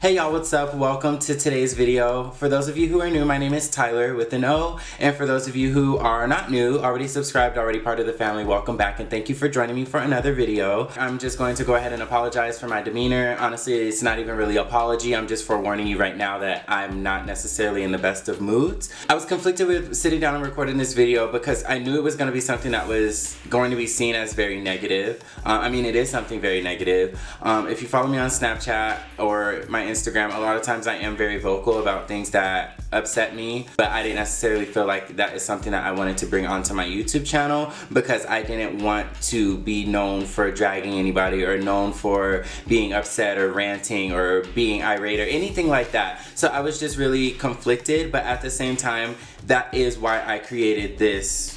Hey y'all, what's up? Welcome to today's video. For those of you who are new, my name is TylorWithAnO, and for those of you who are not new, already subscribed, already part of the family, welcome back and thank you for joining me for another video. I'm just going to go ahead and apologize for my demeanor. Honestly, it's not even really an apology. I'm just forewarning you right now that I'm not necessarily in the best of moods. I was conflicted with sitting down and recording this video because I knew it was going to be something that was going to be seen as very negative. I mean, it is something very negative. If you follow me on Snapchat or my Instagram, a lot of times I am very vocal about things that upset me, but I didn't necessarily feel like that is something that I wanted to bring onto my YouTube channel because I didn't want to be known for dragging anybody or known for being upset or ranting or being irate or anything like that. So I was just really conflicted, but at the same time, that is why I created this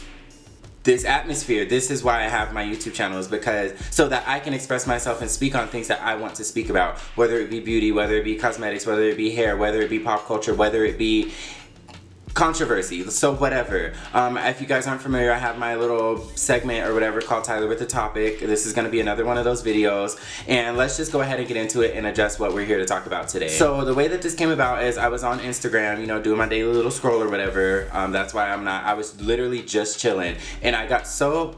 atmosphere. This is why I have my YouTube channel, is because so that I can express myself and speak on things that I want to speak about, whether it be beauty, whether it be cosmetics, whether it be hair, whether it be pop culture, whether it be controversy, so whatever. If you guys aren't familiar, I have my little segment or whatever called TylorWithATopic. This is going to be another one of those videos, and let's just go ahead and get into it and address what we're here to talk about today. So the way that this came about is I was on Instagram, you know, doing my daily little scroll or whatever. That's why I was literally just chilling, and I got so...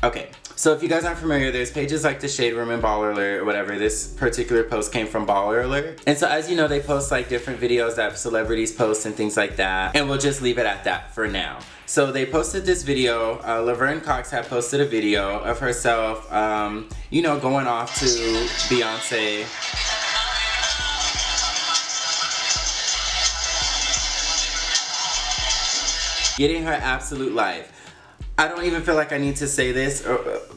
Okay, so if you guys aren't familiar, there's pages like The Shade Room and Baller Alert or whatever. This particular post came from Baller Alert. And so as you know, they post like different videos that celebrities post and things like that. And we'll just leave it at that for now. So they posted this video. Laverne Cox had posted a video of herself, you know, going off to Beyonce. Getting her absolute life. I don't even feel like I need to say this,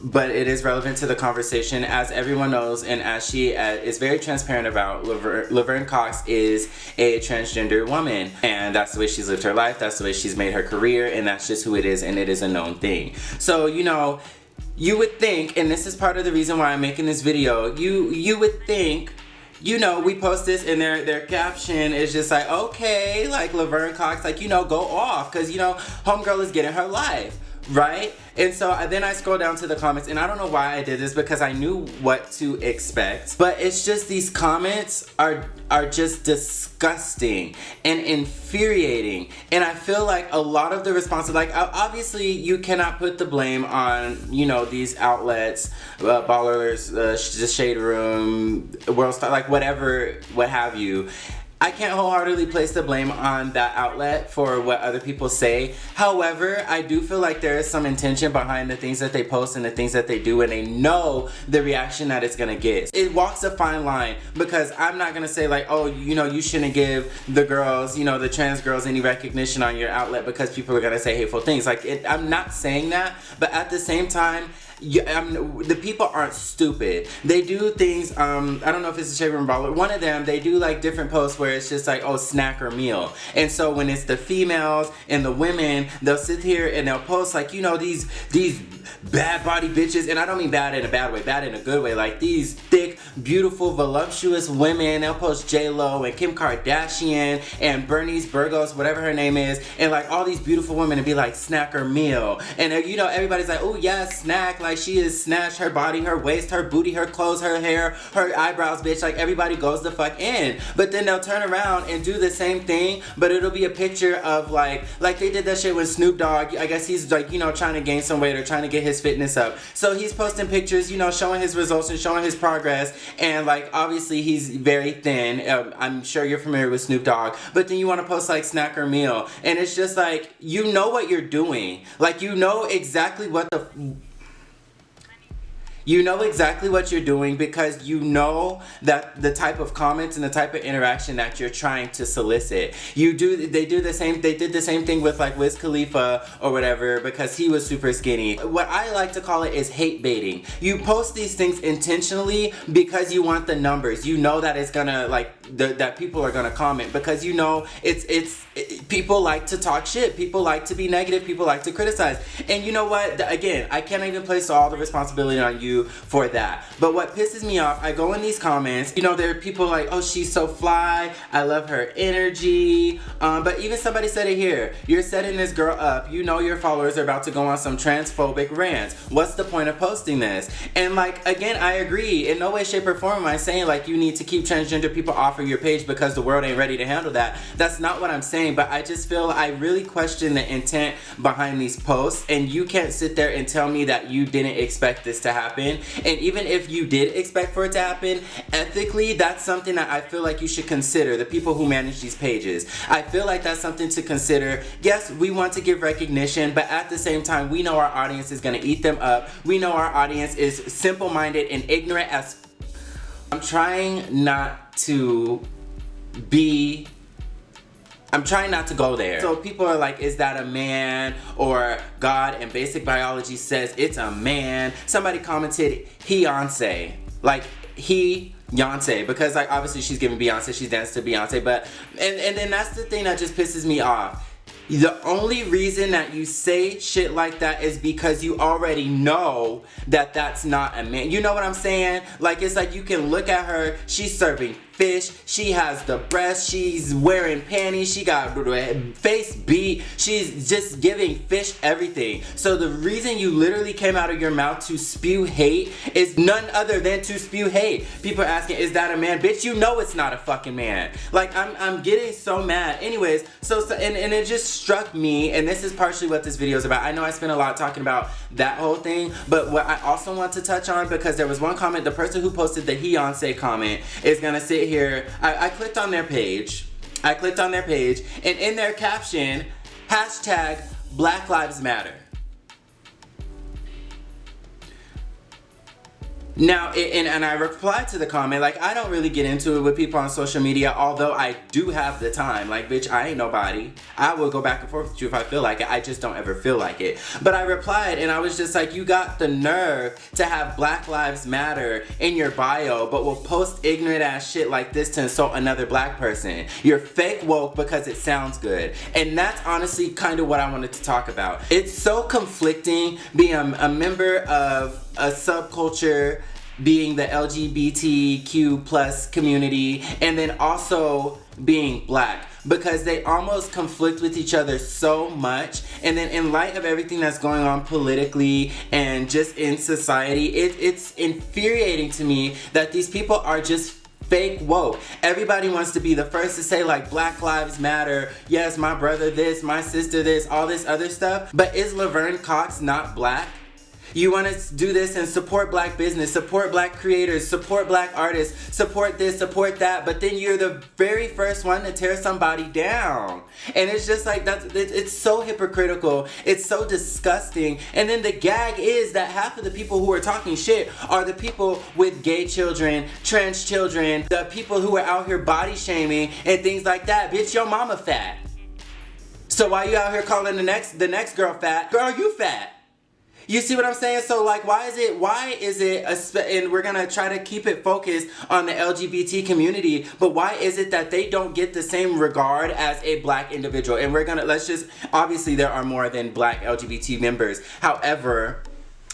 but it is relevant to the conversation. As everyone knows, and as she is very transparent about, Laverne Cox is a transgender woman. And that's the way she's lived her life, that's the way she's made her career, and that's just who it is, and it is a known thing. So, you know, you would think, and this is part of the reason why I'm making this video, you would think, you know, we post this and their caption is just like, okay, like Laverne Cox, like, you know, go off, because, you know, homegirl is getting her life. Right? And so then I scroll down to the comments, and I don't know why I did this because I knew what to expect, but it's just these comments are just disgusting and infuriating. And I feel like a lot of the responses, like obviously you cannot put the blame on, you know, these outlets, Ballers, the Shade Room, World Star, like whatever, what have you. I can't wholeheartedly place the blame on that outlet for what other people say. However, I do feel like there is some intention behind the things that they post and the things that they do, and they know the reaction that it's gonna get. It walks a fine line, because I'm not gonna say like, oh, you know, you shouldn't give the girls, you know, the trans girls any recognition on your outlet because people are gonna say hateful things. Like, I'm not saying that, but at the same time, the people aren't stupid. They do things, I don't know if it's a Shade Room Baller, one of them, they do like different posts where it's just like, oh, snack or meal. And so when it's the females and the women, they'll sit here and they'll post like, you know, these bad body bitches, and I don't mean bad in a bad way, bad in a good way, like these thick, beautiful, voluptuous women. They'll post J-Lo and Kim Kardashian and Bernice Burgos, whatever her name is, and like all these beautiful women, and be like, snack or meal. And you know, everybody's like, oh yeah, snack, like she is snatched, her body, her waist, her booty, her clothes, her hair, her eyebrows, bitch, like everybody goes the fuck in. But then they'll turn around and do the same thing, but it'll be a picture of like they did that shit with Snoop Dogg. I guess he's like, you know, trying to gain some weight or trying to get his fitness up. So he's posting pictures, you know, showing his results and showing his progress, and like obviously he's very thin. I'm sure you're familiar with Snoop Dogg, but then you want to post like snack or meal, and it's just like, you know what you're doing. Like, you know exactly what you know exactly what you're doing, because you know that the type of comments and the type of interaction that you're trying to solicit. They did the same thing with like Wiz Khalifa or whatever, because he was super skinny. What I like to call it is hate baiting. You post these things intentionally because you want the numbers. You know that it's gonna like that people are gonna comment, because you know people like to talk shit, people like to be negative, people like to criticize. And you know what, again, I can't even place all the responsibility on you you for that. But what pisses me off, I go in these comments, you know, there are people like, oh, she's so fly, I love her energy, but even somebody said it here, you're setting this girl up, you know your followers are about to go on some transphobic rants. What's the point of posting this? And like, again, I agree, in no way, shape, or form am I saying like you need to keep transgender people off of your page because the world ain't ready to handle that. That's not what I'm saying, but I just feel I really question the intent behind these posts, and you can't sit there and tell me that you didn't expect this to happen. And even if you did expect for it to happen, ethically, that's something that I feel like you should consider, the people who manage these pages. I feel like that's something to consider. Yes, we want to give recognition, but at the same time, we know our audience is gonna eat them up. We know our audience is simple-minded and ignorant as I'm trying not to go there. So people are like, is that a man? Or God and basic biology says it's a man. Somebody commented, Beyonce. Like, Beyonce, because like obviously she's giving Beyonce, she's danced to Beyonce, but and then that's the thing that just pisses me off. The only reason that you say shit like that is because you already know that that's not a man. You know what I'm saying? Like, it's like you can look at her, she's serving fish, she has the breast, she's wearing panties, she got face beat, she's just giving fish everything. So the reason you literally came out of your mouth to spew hate is none other than to spew hate. People are asking, is that a man? Bitch, you know it's not a fucking man. Like, I'm getting so mad. Anyways, and it just struck me, and this is partially what this video is about. I know I spent a lot talking about that whole thing, but what I also want to touch on, because there was one comment, the person who posted the Beyonce comment is gonna sit here. I clicked on their page. And in their caption, hashtag Black Lives Matter. Now, and I replied to the comment, like, I don't really get into it with people on social media, although I do have the time. Like, bitch, I ain't nobody. I will go back and forth with you if I feel like it. I just don't ever feel like it. But I replied, and I was just like, you got the nerve to have Black Lives Matter in your bio, but will post ignorant ass shit like this to insult another black person. You're fake woke because it sounds good. And that's honestly kind of what I wanted to talk about. It's so conflicting being a member of a subculture, being the LGBTQ plus community, and then also being black, because they almost conflict with each other so much. And then in light of everything that's going on politically and just in society, it's infuriating to me that these people are just fake woke. Everybody wants to be the first to say like Black Lives Matter, yes, my brother this, my sister this, all this other stuff. But is Laverne Cox not black? You want to do this and support black business, support black creators, support black artists, support this, support that, but then you're the very first one to tear somebody down. And it's just like, it's so hypocritical, it's so disgusting. And then the gag is that half of the people who are talking shit are the people with gay children, trans children, the people who are out here body shaming and things like that. Bitch, your mama fat. So why you out here calling the next girl fat? Girl, you fat. You see what I'm saying? So like, why is it, and we're gonna try to keep it focused on the LGBT community, but why is it that they don't get the same regard as a black individual? And obviously there are more than black LGBT members. However,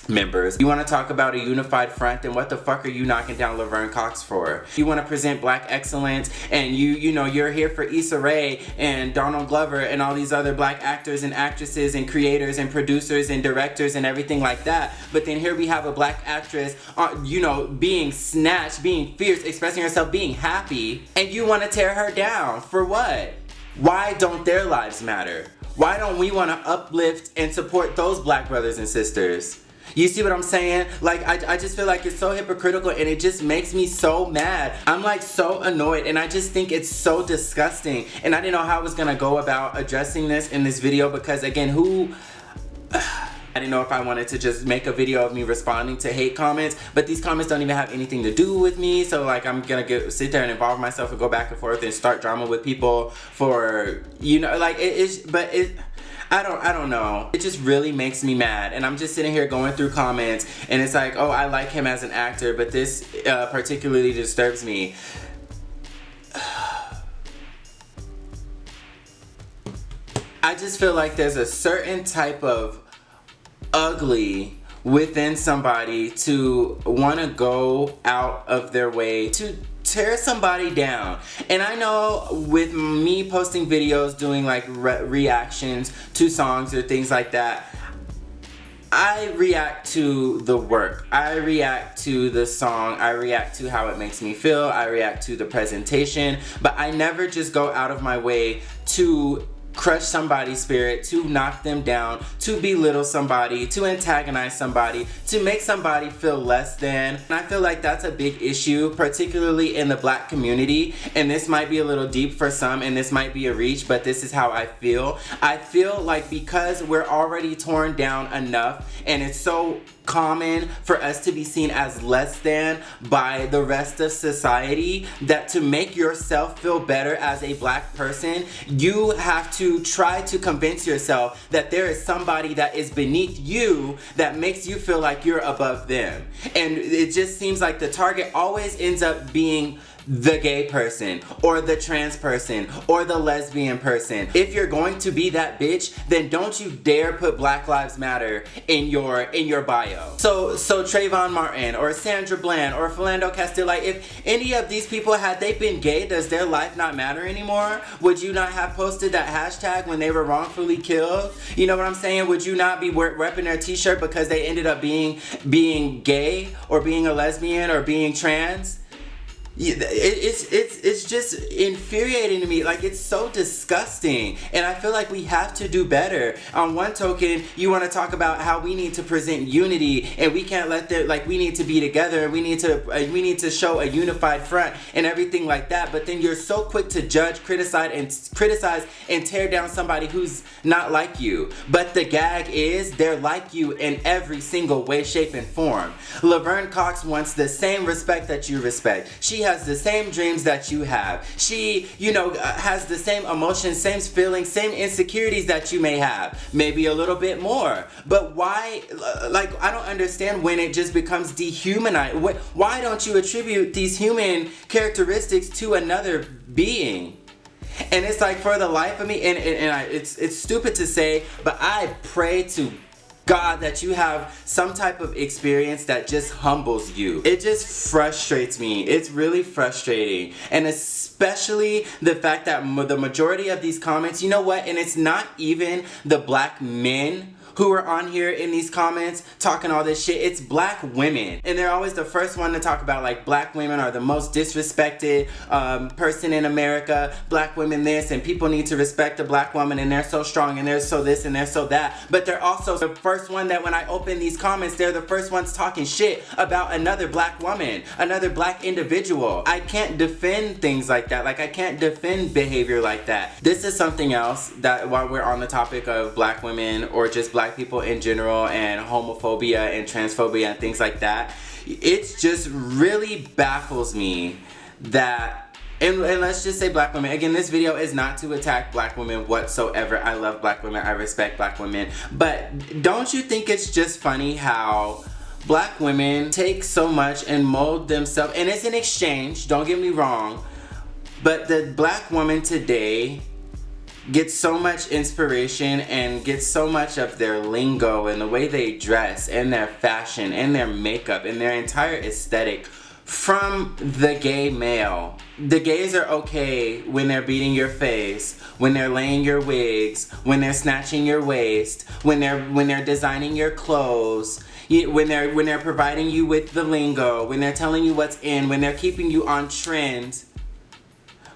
you want to talk about a unified front, then what the fuck are you knocking down Laverne Cox for? You want to present black excellence, and you know you're here for Issa Rae and Donald Glover and all these other black actors and actresses and creators and producers and directors and everything like that. But then here we have a black actress, being snatched, being fierce, expressing herself, being happy, and you want to tear her down for what? Why don't their lives matter? Why don't we want to uplift and support those black brothers and sisters? You see what I'm saying? Like, I just feel like it's so hypocritical, and it just makes me so mad. I'm like so annoyed, and I just think it's so disgusting. And I didn't know how I was gonna go about addressing this in this video, because again, I didn't know if I wanted to just make a video of me responding to hate comments, but these comments don't even have anything to do with me. So like, I'm gonna sit there and involve myself and go back and forth and start drama with people for, like I don't know. It just really makes me mad. And I'm just sitting here going through comments, and it's like, oh, I like him as an actor, but this particularly disturbs me. I just feel like there's a certain type of ugly within somebody to want to go out of their way to tear somebody down. And I know with me posting videos, doing like reactions to songs or things like that, I react to the work. I react to the song. I react to how it makes me feel. I react to the presentation. But I never just go out of my way to crush somebody's spirit, to knock them down, to belittle somebody, to antagonize somebody, to make somebody feel less than. And I feel like that's a big issue, particularly in the Black community. And this might be a little deep for some, and this might be a reach, but this is how I feel. I feel like because we're already torn down enough, and it's so common for us to be seen as less than by the rest of society, that to make yourself feel better as a Black person, you have to try to convince yourself that there is somebody that is beneath you that makes you feel like you're above them. And it just seems like the target always ends up being the gay person, or the trans person, or the lesbian person. If you're going to be that bitch, then don't you dare put Black Lives Matter in your bio. So Trayvon Martin, or Sandra Bland, or Philando Castile, like if any of these people, had they been gay, does their life not matter anymore? Would you not have posted that hashtag when they were wrongfully killed? You know what I'm saying? Would you not be repping their t-shirt because they ended up being gay, or being a lesbian, or being trans? It's just infuriating to me. Like, it's so disgusting, and I feel like we have to do better. On one token, you want to talk about how we need to present unity, and we can't let there, like, we need to be together, and we need to show a unified front and everything like that. But then you're so quick to judge, criticize and tear down somebody who's not like you. But the gag is, they're like you in every single way, shape, and form. Laverne Cox wants the same respect that you respect. She has the same dreams that you have. She, has the same emotions, same feelings, same insecurities that you may have. Maybe a little bit more. But why, I don't understand when it just becomes dehumanized. Why don't you attribute these human characteristics to another being? And it's like, for the life of me, it's stupid to say, but I pray to God that you have some type of experience that just humbles you. It just frustrates me. It's really frustrating. And especially the fact that the majority of these comments, you know what? And it's not even the Black men who are on here in these comments talking all this shit. It's Black women, and they're always the first one to talk about, like, Black women are the most disrespected person in America. Black women this, and people need to respect the Black woman, and they're so strong, and they're so this, and they're so that. But they're also the first one that, when I open these comments, they're the first ones talking shit about another Black woman, another Black individual. I can't defend things like that. Like, I can't defend behavior like that. This is something else that, while we're on the topic of Black women, or just Black people in general, and homophobia and transphobia and things like that, it just really baffles me that, and let's just say Black women. Again, this video is not to attack Black women whatsoever. I love Black women. I respect Black women. But don't you think it's just funny how Black women take so much and mold themselves, and it's an exchange, don't get me wrong, but the Black woman today gets so much inspiration and gets so much of their lingo and the way they dress and their fashion and their makeup and their entire aesthetic from the gay male. The gays are okay when they're beating your face, when they're laying your wigs, when they're snatching your waist, when they're designing your clothes, when they're providing you with the lingo, when they're telling you what's in, when they're keeping you on trend.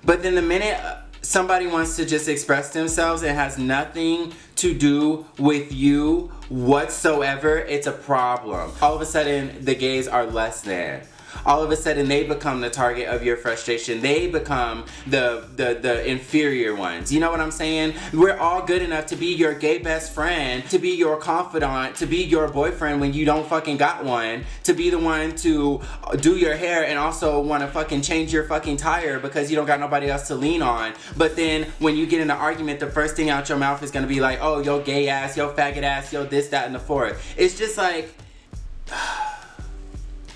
But then the minute somebody wants to just express themselves, it has nothing to do with you whatsoever, it's a problem. All of a sudden, the gays are less than. All of a sudden, they become the target of your frustration. They become the inferior ones. You know what I'm saying? We're all good enough to be your gay best friend, to be your confidant, to be your boyfriend when you don't fucking got one, to be the one to do your hair and also want to fucking change your fucking tire because you don't got nobody else to lean on. But then when you get in an argument, the first thing out your mouth is going to be like, oh, yo gay ass, yo faggot ass, yo this, that, and the fourth. It's just like,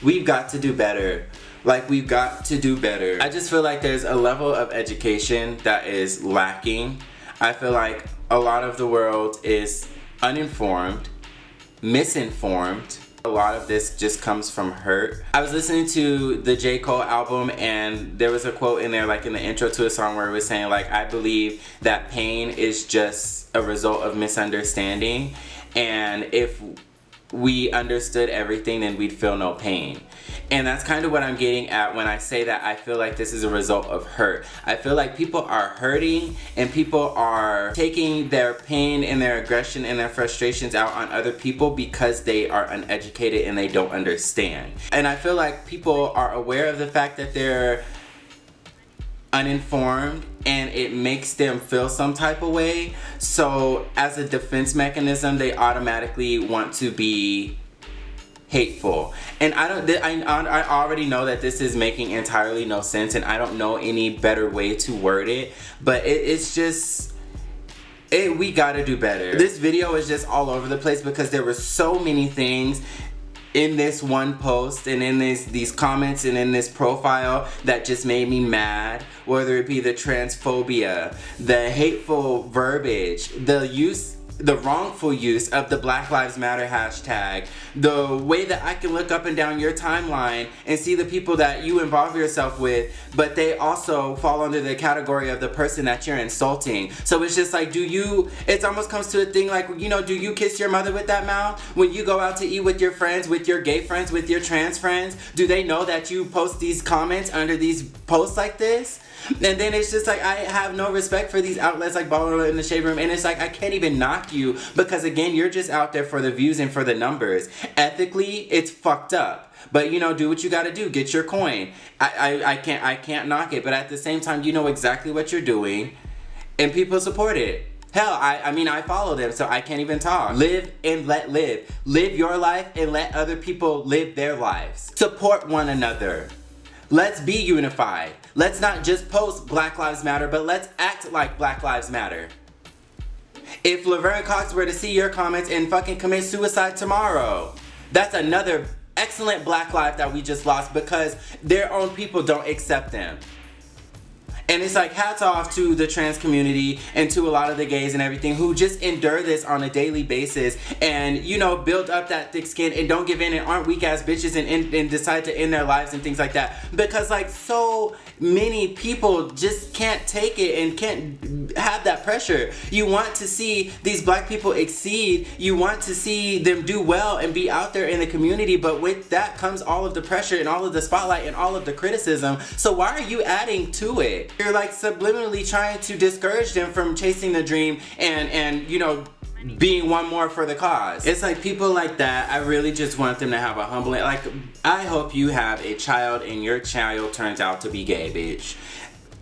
we've got to do better. Like, we've got to do better. I just feel like there's a level of education that is lacking. I feel like a lot of the world is uninformed, misinformed. A lot of this just comes from hurt. I was listening to the J. Cole album, and there was a quote in there, like in the intro to a song, where it was saying, like, I believe that pain is just a result of misunderstanding, and if we understood everything, then we'd feel no pain. And that's kind of what I'm getting at when I say that I feel like this is a result of hurt. I feel like people are hurting, and people are taking their pain and their aggression and their frustrations out on other people because they are uneducated and they don't understand. And I feel like people are aware of the fact that they're uninformed, and it makes them feel some type of way. So as a defense mechanism, they automatically want to be hateful. And I already know that this is making entirely no sense, and I don't know any better way to word it, but it's just, we gotta do better. This video is just all over the place because there were so many things in this one post and in these comments and in this profile that just made me mad. Whether it be the transphobia, the hateful verbiage, the wrongful use of the Black Lives Matter hashtag, the way that I can look up and down your timeline and see the people that you involve yourself with, but they also fall under the category of the person that you're insulting. So it's just like, it almost comes to a thing like, you know, do you kiss your mother with that mouth? When you go out to eat with your friends, with your gay friends, with your trans friends, do they know that you post these comments under these posts like this? And then it's just like, I have no respect for these outlets like Baller in the Shade Room, and it's like, I can't even knock you because, again, you're just out there for the views and for the numbers. Ethically, it's fucked up. But, you know, do what you gotta do. Get your coin. I can't knock it, but at the same time, you know exactly what you're doing, and people support it. Hell, I mean, I follow them, so I can't even talk. Live and let live. Live your life and let other people live their lives. Support one another. Let's be unified. Let's not just post Black Lives Matter, but let's act like Black Lives Matter. If Laverne Cox were to see your comments and fucking commit suicide tomorrow, that's another excellent Black life that we just lost because their own people don't accept them. And it's like, hats off to the trans community and to a lot of the gays and everything who just endure this on a daily basis and, you know, build up that thick skin and don't give in and aren't weak ass bitches and decide to end their lives and things like that. Because, like, so many people just can't take it and can't have that pressure. You want to see these black people exceed. You want to see them do well and be out there in the community. But with that comes all of the pressure and all of the spotlight and all of the criticism. So why are you adding to it? You're like subliminally trying to discourage them from chasing the dream and you know, being one more for the cause. It's like people like that, I really just want them to have a humbling, like, I hope you have a child and your child turns out to be gay, bitch.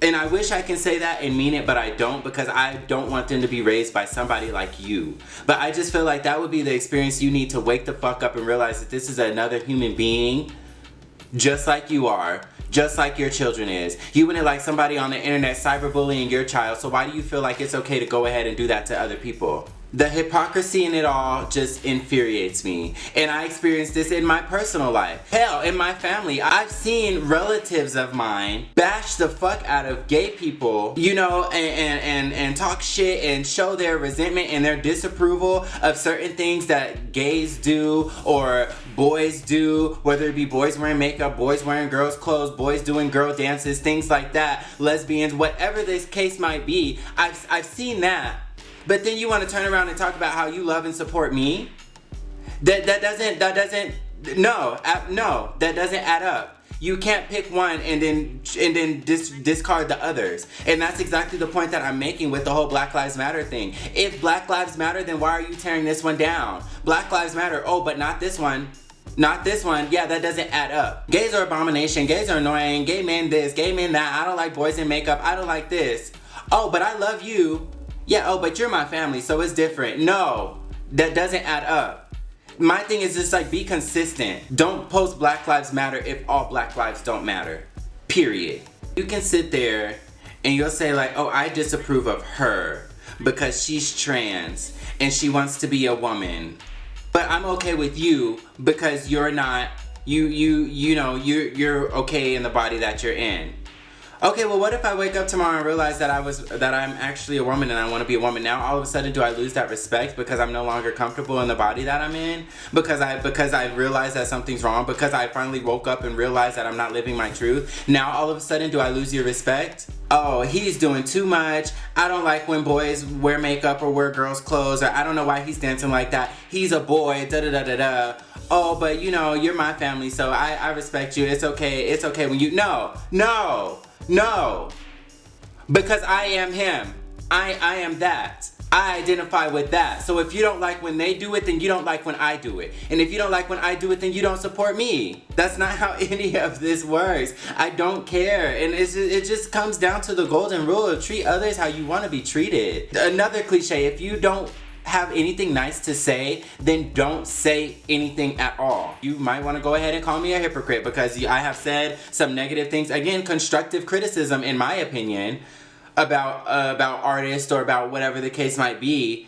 And I wish I can say that and mean it, but I don't, because I don't want them to be raised by somebody like you. But I just feel like that would be the experience you need to wake the fuck up and realize that this is another human being just like you are. Just like your children is. You wouldn't like somebody on the internet cyberbullying your child, so why do you feel like it's okay to go ahead and do that to other people? The hypocrisy in it all just infuriates me. And I experienced this in my personal life. Hell, in my family, I've seen relatives of mine bash the fuck out of gay people, you know, and talk shit and show their resentment and their disapproval of certain things that gays do or boys do, whether it be boys wearing makeup, boys wearing girls' clothes, boys doing girl dances, things like that, lesbians, whatever this case might be. I've seen that. But then you want to turn around and talk about how you love and support me? That doesn't add up. You can't pick one and then discard the others. And that's exactly the point that I'm making with the whole Black Lives Matter thing. If Black Lives Matter, then why are you tearing this one down? Black Lives Matter, oh, but not this one. Not this one. Yeah, that doesn't add up. Gays are abomination. Gays are annoying. Gay men this, gay men that. I don't like boys in makeup. I don't like this. Oh, but I love you. Yeah, oh, but you're my family, so it's different. No, that doesn't add up. My thing is just like, be consistent. Don't post Black Lives Matter if all Black lives don't matter. Period. You can sit there and you'll say like, oh, I disapprove of her because she's trans and she wants to be a woman. But I'm okay with you because you're not, you know, you're okay in the body that you're in. Okay, well, what if I wake up tomorrow and realize that I'm actually a woman and I want to be a woman? Now, all of a sudden, do I lose that respect because I'm no longer comfortable in the body that I'm in? Because I realized that something's wrong? Because I finally woke up and realized that I'm not living my truth? Now, all of a sudden, do I lose your respect? Oh, he's doing too much. I don't like when boys wear makeup or wear girls' clothes, or I don't know why he's dancing like that. He's a boy, da-da-da-da-da. Oh, but you know, you're my family, so I respect you. It's okay when you... No, because I am him. I am that. I identify with that. So if you don't like when they do it, then you don't like when I do it. And if you don't like when I do it, then you don't support me. That's not how any of this works. I don't care. And it just comes down to the golden rule of treat others how you want to be treated. Another cliche, if you don't have anything nice to say, then don't say anything at all. You might want to go ahead and call me a hypocrite because I have said some negative things. Again, constructive criticism, in my opinion, about artists or about whatever the case might be.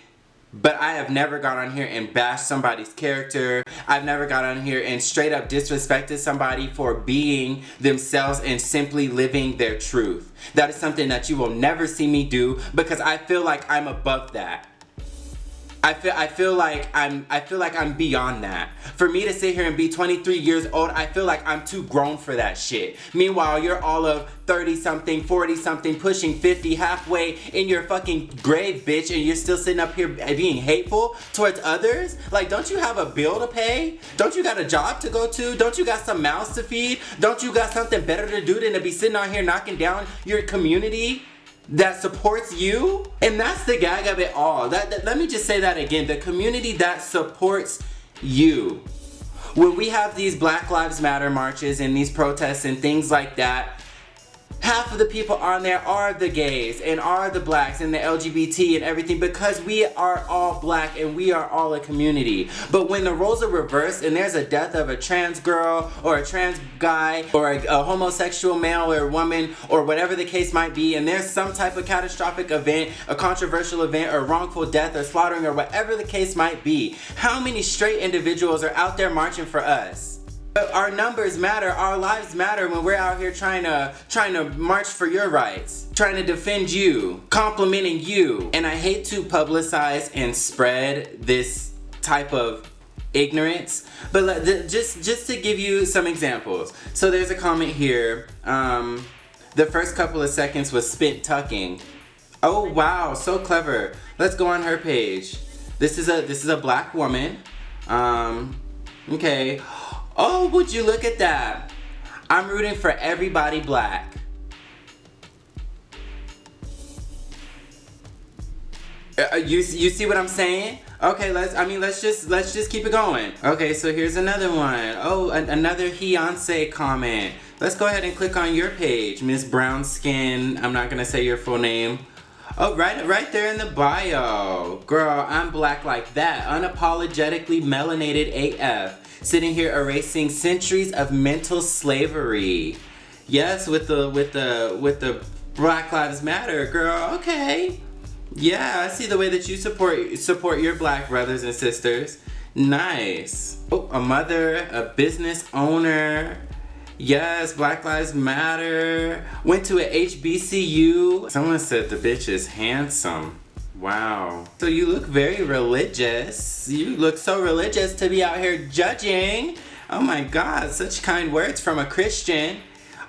But I have never got on here and bashed somebody's character. I've never got on here and straight up disrespected somebody for being themselves and simply living their truth. That is something that you will never see me do because I feel like I'm above that. I feel like I'm beyond that. For me to sit here and be 23 years old, I feel like I'm too grown for that shit. Meanwhile, you're all of 30-something, 40-something, pushing 50, halfway in your fucking grave, bitch, and you're still sitting up here being hateful towards others? Like, don't you have a bill to pay? Don't you got a job to go to? Don't you got some mouths to feed? Don't you got something better to do than to be sitting out here knocking down your community that supports you? And that's the gag of it all. Let me just say that again. The community that supports you. When we have these Black Lives Matter marches and these protests and things like that, half of the people on there are the gays and are the blacks and the LGBT and everything because we are all black and we are all a community. But when the roles are reversed and there's a death of a trans girl or a trans guy or a homosexual male or woman or whatever the case might be, and there's some type of catastrophic event, a controversial event or wrongful death or slaughtering or whatever the case might be, how many straight individuals are out there marching for us? Our numbers matter, our lives matter when we're out here trying to march for your rights, trying to defend you, complimenting you. And I hate to publicize and spread this type of ignorance, but just to give you some examples. So there's a comment here. The first couple of seconds was spent tucking. Oh wow, so clever. Let's go on her page. This is a black woman. Okay. Oh, would you look at that? I'm rooting for everybody black. You see what I'm saying? Okay, let's just keep it going. Okay, so here's another one. Oh, another Beyonce comment. Let's go ahead and click on your page, Miss Brown Skin. I'm not gonna say your full name. Oh, right there in the bio. Girl, I'm black like that. Unapologetically melanated AF. Sitting here erasing centuries of mental slavery. Yes, with the Black Lives Matter, girl. Okay. Yeah, I see the way that you support your black brothers and sisters. Nice. Oh, a mother, a business owner. Yes, Black Lives Matter. Went to a HBCU. Someone said the bitch is handsome. Wow. So you look very religious. You look so religious to be out here judging. Oh my God, such kind words from a Christian.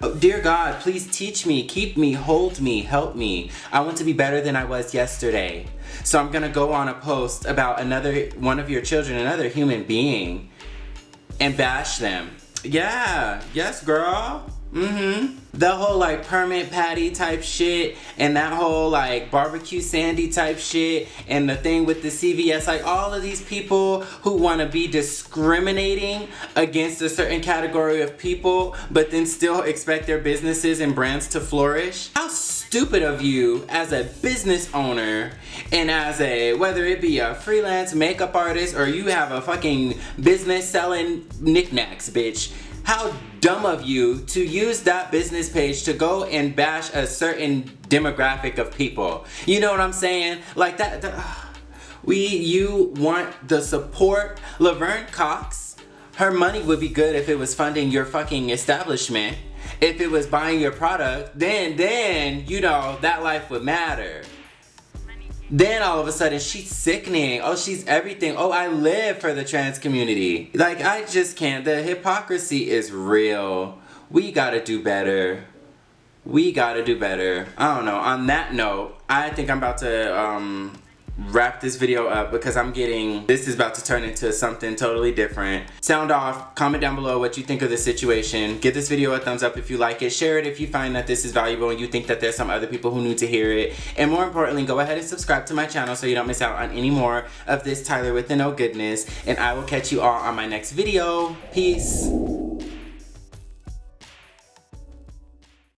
Oh, dear God, please teach me, keep me, hold me, help me. I want to be better than I was yesterday. So I'm gonna go on a post about one of your children, another human being, and bash them. Yeah, yes girl. The whole like permit patty type shit and that whole like barbecue Sandy type shit and the thing with the CVS, like all of these people who want to be discriminating against a certain category of people but then still expect their businesses and brands to flourish. How stupid of you as a business owner and as whether it be a freelance makeup artist or you have a fucking business selling knickknacks, bitch. How dumb of you to use that business page to go and bash a certain demographic of people. You know what I'm saying? Like that, you want the support. Laverne Cox, her money would be good if it was funding your fucking establishment. If it was buying your product, then you know, that life would matter. Then all of a sudden she's sickening. Oh, she's everything. Oh, I live for the trans community. Like, I just can't. The hypocrisy is real. We gotta do better. We gotta do better. I don't know. On that note, I think I'm about to wrap this video up because this is about to turn into something totally different. Sound off, comment down below what you think of this situation. Give this video a thumbs up if you like it. Share it if you find that this is valuable and you think that there's some other people who need to hear it. And more importantly, go ahead and subscribe to my channel so you don't miss out on any more of this TylorWithANO goodness. And I will catch you all on my next video. Peace.